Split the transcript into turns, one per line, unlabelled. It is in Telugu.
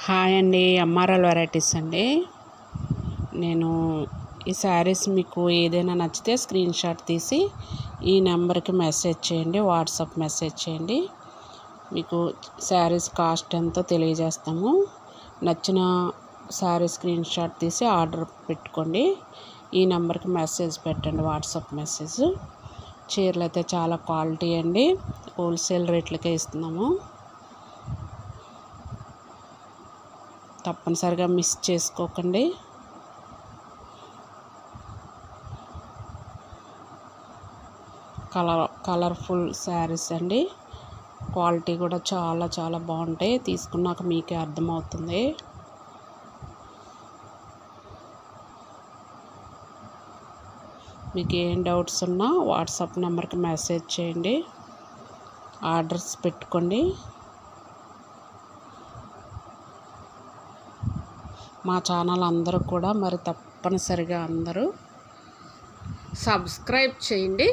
హాయ్ అండి, ఎంఆర్ఎల్ వెరైటీస్ అండి. నేను ఈ శారీస్ మీకు ఏదైనా నచ్చితే స్క్రీన్ షాట్ తీసి ఈ నెంబర్కి మెసేజ్ చేయండి, వాట్సాప్ మెసేజ్ చేయండి. మీకు శారీస్ కాస్ట్ ఎంతో తెలియజేస్తాము. నచ్చిన శారీ స్క్రీన్ షాట్ తీసి ఆర్డర్ పెట్టుకోండి. ఈ నెంబర్కి మెసేజ్ పెట్టండి, వాట్సాప్ మెసేజ్. చీరలు అయితే చాలా క్వాలిటీ అండి, హోల్సేల్ రేట్లకే ఇస్తున్నాము. తప్పనిసరిగా మిస్ చేసుకోకండి. కలర్ఫుల్ శారీస్ అండి. క్వాలిటీ కూడా చాలా చాలా బాగుంటాయి. తీసుకున్నాక మీకే అర్థమవుతుంది. మీకు ఏం డౌట్స్ ఉన్నా వాట్సాప్ నెంబర్కి మెసేజ్ చేయండి, ఆర్డర్స్ పెట్టుకోండి. మా ఛానల్ అందరూ కూడా మరి తప్పనిసరిగా అందరూ సబ్స్క్రైబ్ చేయండి.